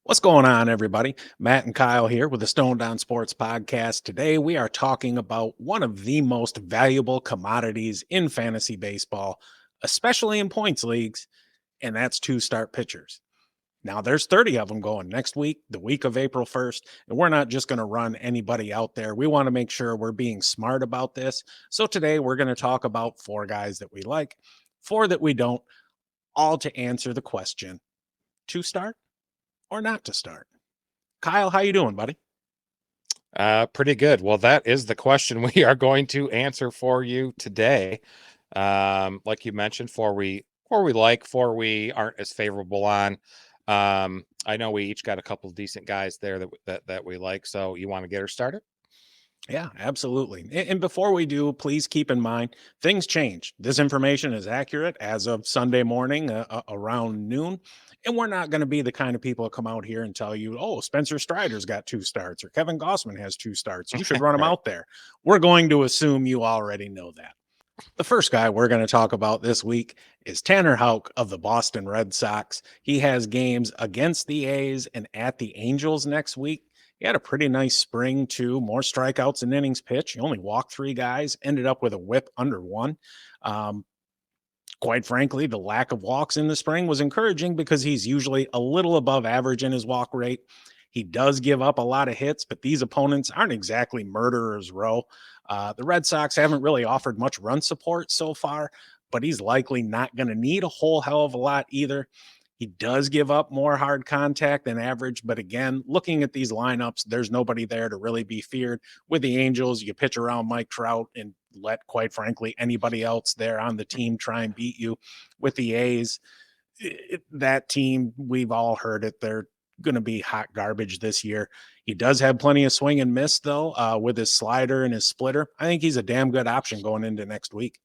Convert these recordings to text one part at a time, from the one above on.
What's going on, everybody? Matt and Kyle here with the Stone Down Sports Podcast. Today, we are talking about one of the most valuable commodities in fantasy baseball, especially in points leagues, and that's two-start pitchers. Now, there's 30 of them going next week, the week of April 1st, and we're not just going to run anybody out there. We want to make sure we're being smart about this. So today, we're going to talk about four guys that we like, four that we don't, all to answer the question, to start or not to start. Kyle, how you doing, buddy? Pretty good. Well, that is the question we are going to answer for you today. Like you mentioned, four we aren't as favorable on. I know we each got a couple of decent guys there that we like. So you want to get her started? Yeah, absolutely. And before we do, please keep in mind things change. This information is accurate as of Sunday morning around noon. And we're not going to be the kind of people that come out here and tell you, oh, Spencer Strider's got two starts or Kevin Gossman has two starts. You should run him Right. out there. We're going to assume you already know that. The first guy we're going to talk about this week is Tanner Houck of the Boston Red Sox. He has games against the A's and at the Angels next week. He had a pretty nice spring, too. More strikeouts and innings pitched. He only walked three guys, ended up with a whip under one. Um, Quite frankly, the lack of walks in the spring was encouraging because he's usually a little above average in his walk rate. He does give up a lot of hits, but these opponents aren't exactly murderers row. The Red Sox haven't really offered much run support so far, but he's likely not going to need a whole hell of a lot either. He does give up more hard contact than average, but again, looking at these lineups, there's nobody there to really be feared. With the Angels, you pitch around Mike Trout and let, quite frankly, anybody else there on the team try and beat you. With the A's, that team, we've all heard it. They're going to be hot garbage this year. He does have plenty of swing and miss, though, with his slider and his splitter. I think he's a damn good option going into next week.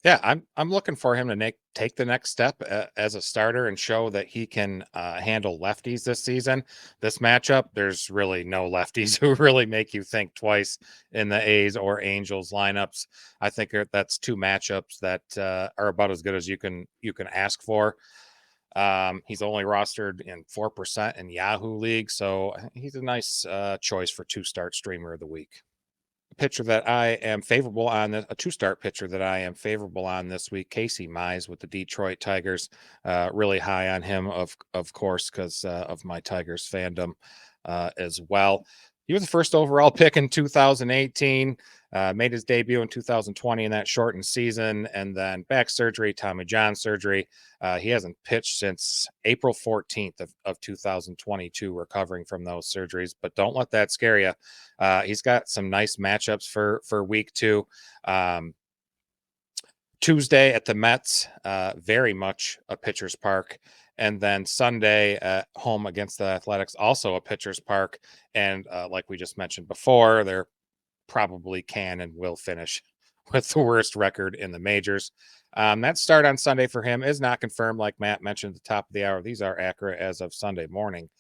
Yeah, I'm looking for him to take the next step as a starter and show that he can handle lefties this season. This matchup, there's really no lefties who really make you think twice in the A's or Angels lineups. I think that's two matchups that are about as good as you can ask for. He's only rostered in 4% in Yahoo League, so he's a nice choice for two-start streamer of the week. Pitcher that I am favorable on this, a two-start pitcher that I am favorable on this week, Casey Mize with the Detroit Tigers. Really high on him, of course, because of my Tigers fandom as well. He was the first overall pick in 2018, made his debut in 2020 in that shortened season, and then back surgery, Tommy John surgery. He hasn't pitched since April 14th of 2022, recovering from those surgeries, but don't let that scare you. He's got some nice matchups for week two. Tuesday at the Mets, very much a pitcher's park. And then Sunday at home against the Athletics, also a pitcher's park. And like we just mentioned before, they're probably can and will finish with the worst record in the majors. That start on Sunday for him is not confirmed, like Matt mentioned at the top of the hour. These are accurate as of Sunday morning.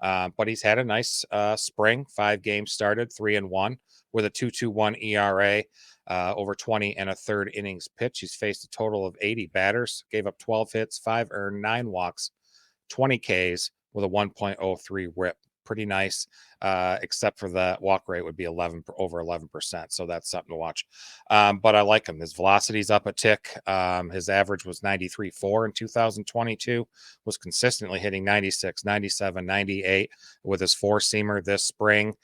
But he's had a nice spring. 5 games started, 3-1 with a 2.21 ERA, over 20 and a third innings pitch. He's faced a total of 80 batters, gave up 12 hits, 5 earned, 9 walks, 20 Ks with a 1.03 whip. Pretty nice, except for the walk rate would be over 11%. So that's something to watch. But I like him. His velocity's up a tick. His average was 93.4 in 2022, was consistently hitting 96, 97, 98 with his four-seamer this spring.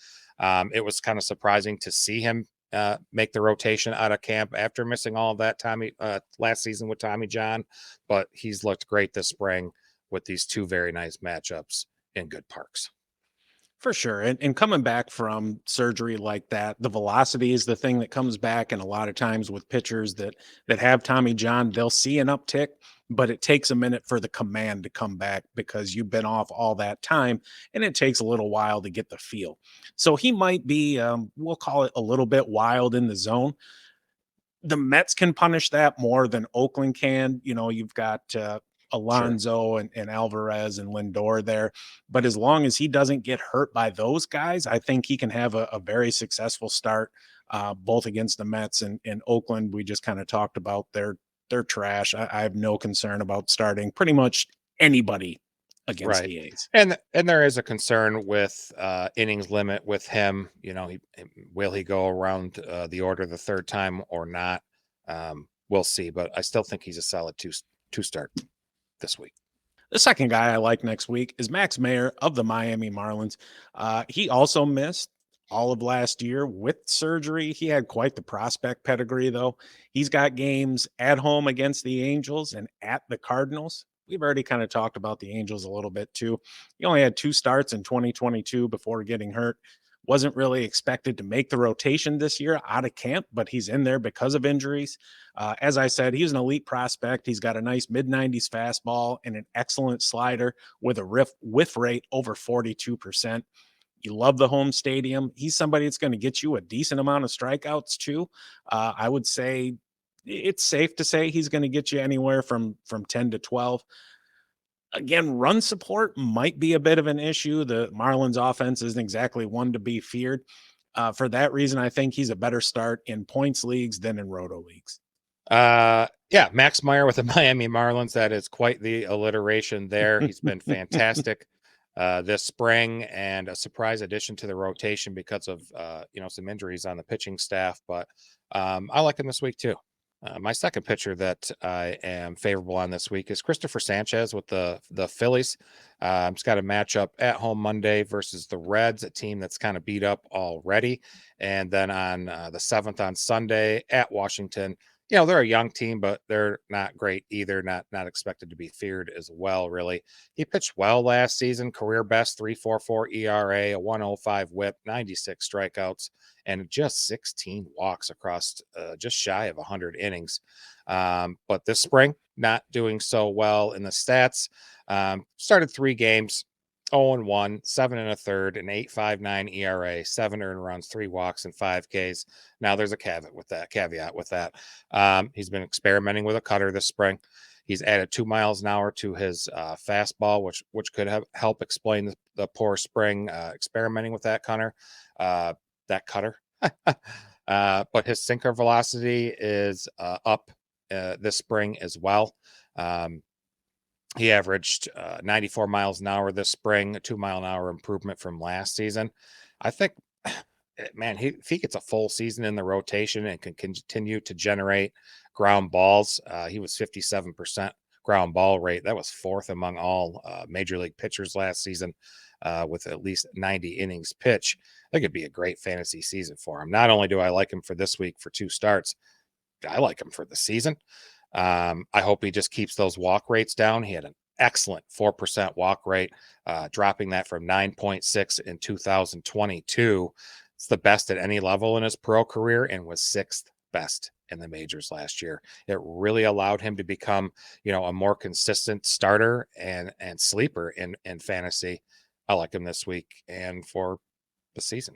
It was kind of surprising to see him make the rotation out of camp after missing all of that last season with Tommy John, but he's looked great this spring with these two very nice matchups in good parks. For sure. And coming back from surgery like that, the velocity is the thing that comes back. And a lot of times with pitchers that have Tommy John, they'll see an uptick, but it takes a minute for the command to come back because you've been off all that time and it takes a little while to get the feel. So he might be, we'll call it a little bit wild in the zone. The Mets can punish that more than Oakland can. You know, you've got Sure. Alonso and Alvarez and Lindor there. But as long as he doesn't get hurt by those guys, I think he can have a very successful start, both against the Mets and Oakland. We just kind of talked about their trash. I have no concern about starting pretty much anybody against Right. the A's. And there is a concern with innings limit with him. Will he go around the order the third time or not? We'll see, but I still think he's a solid two start this week. The second guy I like next week is Max Meyer of the Miami Marlins. He also missed all of last year with surgery. He had quite the prospect pedigree, though. He's got games at home against the Angels and at the Cardinals. We've already kind of talked about the Angels a little bit too. He only had 2 starts in 2022 before getting hurt. Wasn't really expected to make the rotation this year out of camp, but he's in there because of injuries. As I said, he's an elite prospect. He's got a nice mid 90s fastball and an excellent slider with a whiff rate over 42%. You love the home stadium. He's somebody that's going to get you a decent amount of strikeouts too. I would say it's safe to say he's going to get you anywhere from 10 to 12. Again, run support might be a bit of an issue. The Marlins offense isn't exactly one to be feared. For that reason, I think he's a better start in points leagues than in roto leagues. Yeah, Max Meyer with the Miami Marlins. That is quite the alliteration there. He's been fantastic this spring and a surprise addition to the rotation because of some injuries on the pitching staff. But I like him this week too. My second pitcher that I am favorable on this week is Cristopher Sanchez with the Phillies. He's got a matchup at home Monday versus the Reds, a team that's kind of beat up already. And then on the 7th on Sunday at Washington. They're a young team, but they're not great either. Not expected to be feared as well, really. He pitched well last season, career best 3.44 ERA, a 105 whip, 96 strikeouts, and just 16 walks across just shy of 100 innings. But this spring, not doing so well in the stats. Started 3 games, 0-1, 7 1/3, an 8.59 ERA, 7 earned runs, 3 walks, and 5 Ks. Now there's a caveat with that. He's been experimenting with a cutter this spring. He's added 2 miles an hour to his fastball, which could help explain the poor spring experimenting with that cutter. But his sinker velocity is up this spring as well. He averaged 94 miles an hour this spring, a 2-mile-an-hour improvement from last season. I think, man, if he gets a full season in the rotation and can continue to generate ground balls, he was 57% ground ball rate. That was 4th among all major league pitchers last season with at least 90 innings pitch. I think it'd be a great fantasy season for him. Not only do I like him for this week for 2 starts, I like him for the season. I hope he just keeps those walk rates down. He had an excellent 4% walk rate, dropping that from 9.6 in 2022. It's the best at any level in his pro career and was 6th best in the majors last year. It really allowed him to become, a more consistent starter and sleeper in fantasy. I like him this week and for the season.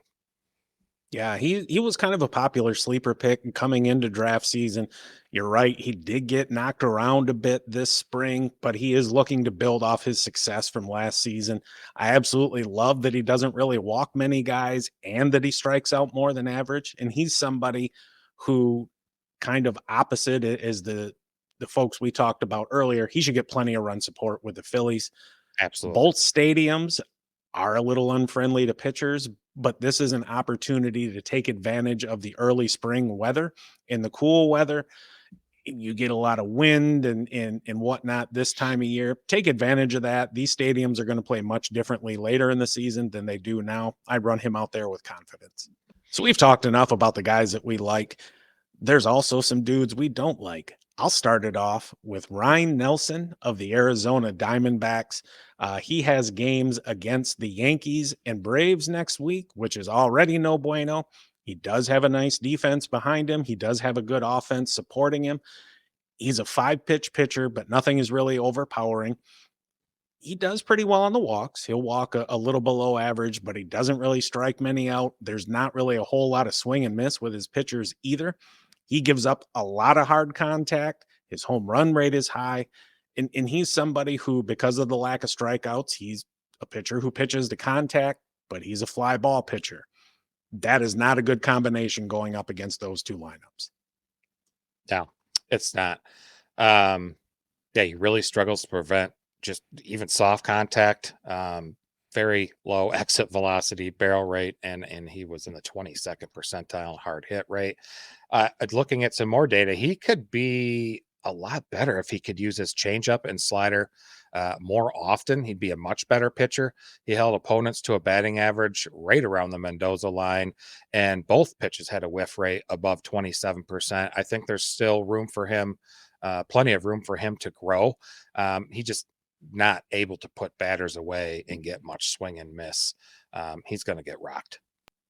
Yeah, he was kind of a popular sleeper pick coming into draft season. You're right, he did get knocked around a bit this spring, but he is looking to build off his success from last season. I absolutely love that he doesn't really walk many guys and that he strikes out more than average. And he's somebody who kind of opposite is the folks we talked about earlier. He should get plenty of run support with the Phillies. Absolutely. Both stadiums are a little unfriendly to pitchers, but this is an opportunity to take advantage of the early spring weather. In the cool weather, you get a lot of wind and whatnot this time of year. Take advantage of that. These stadiums are going to play much differently later in the season than they do now. I'd run him out there with confidence. So we've talked enough about the guys that we like. There's also some dudes we don't like. I'll start it off with Ryne Nelson of the Arizona Diamondbacks. He has games against the Yankees and Braves next week, which is already no bueno. He does have a nice defense behind him. He does have a good offense supporting him. He's a 5-pitch pitcher, but nothing is really overpowering. He does pretty well on the walks. He'll walk a little below average, but he doesn't really strike many out. There's not really a whole lot of swing and miss with his pitchers either. He gives up a lot of hard contact. His home run rate is high. And he's somebody who, because of the lack of strikeouts, he's a pitcher who pitches to contact, but he's a fly ball pitcher. That is not a good combination going up against those 2 lineups. No, it's not. Yeah, he really struggles to prevent just even soft contact, very low exit velocity, barrel rate, and he was in the 22nd percentile hard hit rate. Looking at some more data, he could be a lot better if he could use his changeup and slider more often. He'd be a much better pitcher. He held opponents to a batting average right around the Mendoza line, and both pitches had a whiff rate above 27%. I think there's still room for him, plenty of room for him to grow. He just not able to put batters away and get much swing and miss. He's going to get rocked.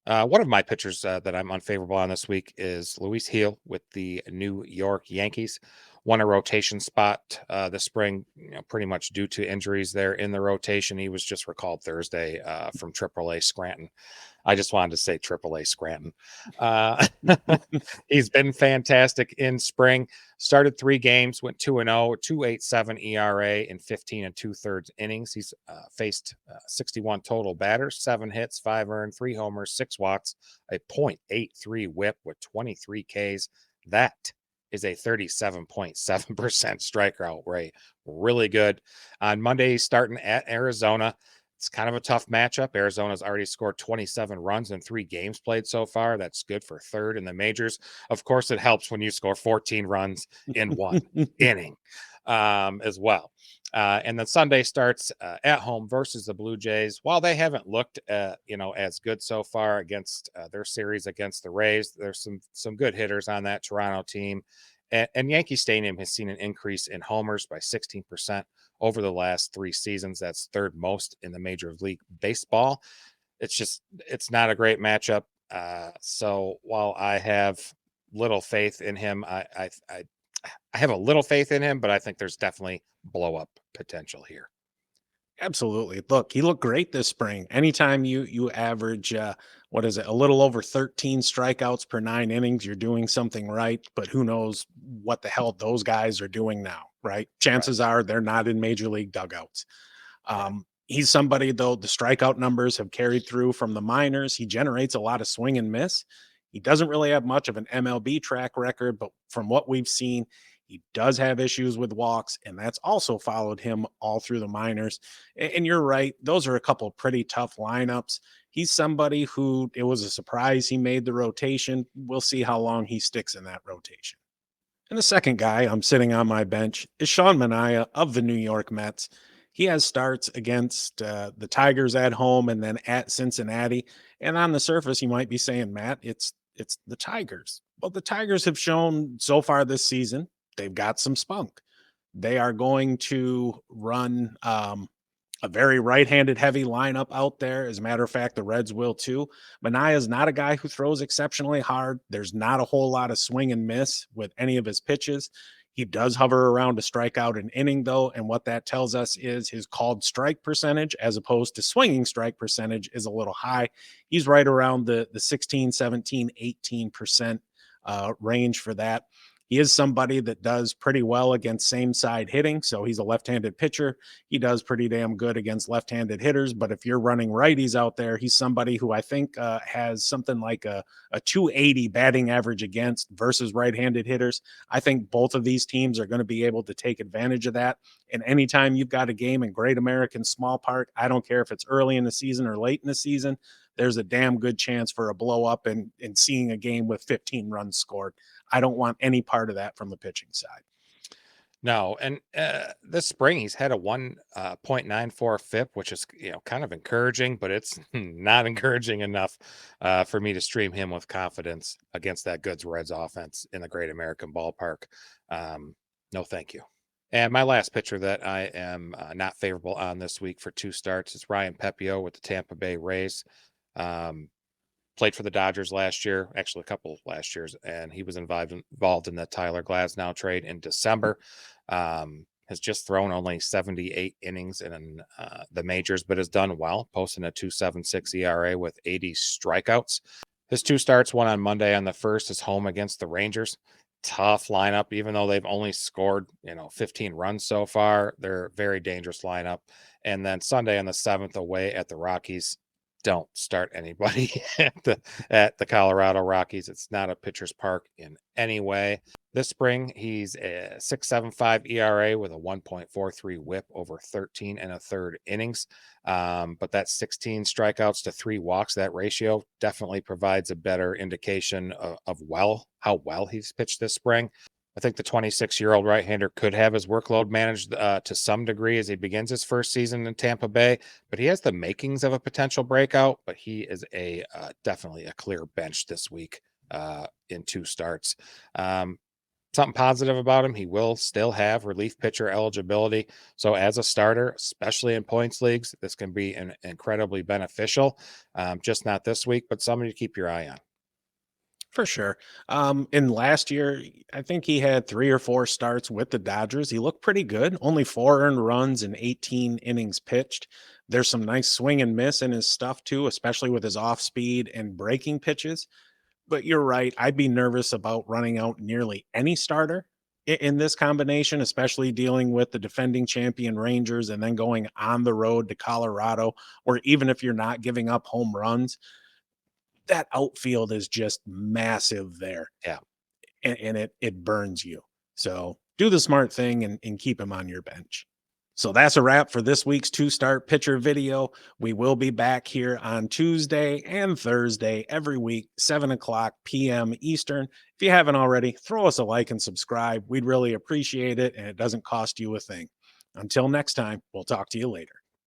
One of my pitchers that I'm unfavorable on this week is Luis Gil with the New York Yankees. Won a rotation spot this spring, pretty much due to injuries there in the rotation. He was just recalled Thursday from AAA Scranton. I just wanted to say AAA Scranton. He's been fantastic in spring. Started 3 games, went 2-0, 2.87 ERA in 15 2/3 innings. He's faced 61 total batters, 7 hits, 5 earned, 3 homers, 6 walks, a .83 WHIP with 23 Ks. That is a 37.7% strikeout rate. Really good. On Monday, he's starting at Arizona. It's kind of a tough matchup. Arizona's already scored 27 runs in 3 games played so far. That's good for third in the majors. Of course, it helps when you score 14 runs in 1 inning as well. And then Sunday starts at home versus the Blue Jays. While they haven't looked, as good so far against their series against the Rays, there's some good hitters on that Toronto team. And Yankee Stadium has seen an increase in homers by 16% over the last 3 seasons. That's third most in the Major League Baseball. It's not a great matchup. So while I have little faith in him, I have a little faith in him, but I think there's definitely blow up potential here. Absolutely. Look, he looked great this spring. Anytime you average what is it, a little over 13 strikeouts per 9 innings, you're doing something right, but who knows what the hell those guys are doing now, right? Chances are they're not in major league dugouts. He's somebody, though, the strikeout numbers have carried through from the minors. He generates a lot of swing and miss. He doesn't really have much of an MLB track record, but from what we've seen, he does have issues with walks, and that's also followed him all through the minors. And you're right, those are a couple pretty tough lineups. He's somebody who it was a surprise he made the rotation. We'll see how long he sticks in that rotation. And the second guy I'm sitting on my bench is Sean Manaea of the New York Mets. He has starts against the Tigers at home and then at Cincinnati. And on the surface, you might be saying, Matt, it's the Tigers. Well, the Tigers have shown so far this season they've got some spunk. They are going to run a very right-handed heavy lineup out there. As a matter of fact, the Reds will too. Manaea is not a guy who throws exceptionally hard. There's not a whole lot of swing and miss with any of his pitches. He does hover around a strikeout an inning, though, and what that tells us is his called strike percentage as opposed to swinging strike percentage is a little high. He's right around the 16, 17, 18% range for that. He is somebody that does pretty well against same side hitting. So he's a left-handed pitcher. He does pretty damn good against left-handed hitters. But if you're running righties out there, he's somebody who I think has something like a 280 batting average against versus right-handed hitters. I think both of these teams are going to be able to take advantage of that. And anytime you've got a game in Great American Small Park, I don't care if it's early in the season or late in the season, there's a damn good chance for a blow up and seeing a game with 15 runs scored. I don't want any part of that from the pitching side. No, and this spring he's had a 1.94 FIP, which is kind of encouraging, but it's not encouraging enough for me to stream him with confidence against that Goods Reds offense in the Great American Ballpark. No, thank you. And my last pitcher that I am not favorable on this week for 2 starts is Ryan Pepiot with the Tampa Bay Rays. Played for the Dodgers last year, actually a couple last years, and he was involved in the Tyler Glasnow trade in December. Has just thrown only 78 innings in the majors, but has done well, posting a 2.76 ERA with 80 strikeouts. His 2 starts, one on Monday on the 1st, is home against the Rangers. Tough lineup, even though they've only scored 15 runs so far. They're a very dangerous lineup. And then Sunday on the 7th away at the Rockies. don't start anybody at the Colorado Rockies. It's not a pitcher's park in any way. This spring, he's a 6.75 ERA with a 1.43 WHIP over 13 and a third innings. But that 16 strikeouts to 3 walks, that ratio definitely provides a better indication of how well he's pitched this spring. I think the 26-year-old right-hander could have his workload managed to some degree as he begins his first season in Tampa Bay, but he has the makings of a potential breakout. But he is definitely a clear bench this week in 2 starts. Something positive about him, he will still have relief pitcher eligibility. So as a starter, especially in points leagues, this can be incredibly beneficial. Just not this week, but somebody to keep your eye on. For sure. In last year, I think he had 3 or 4 starts with the Dodgers. He looked pretty good. Only 4 earned runs and 18 innings pitched. There's some nice swing and miss in his stuff too, especially with his off speed and breaking pitches. But you're right. I'd be nervous about running out nearly any starter in this combination, especially dealing with the defending champion Rangers and then going on the road to Colorado, or even if you're not giving up home runs, that outfield is just massive there. Yeah. And it burns you. So do the smart thing and keep him on your bench. So that's a wrap for this week's 2-start pitcher video. We will be back here on Tuesday and Thursday every week, 7:00 p.m. Eastern. If you haven't already, throw us a like and subscribe. We'd really appreciate it, and it doesn't cost you a thing. Until next time, we'll talk to you later.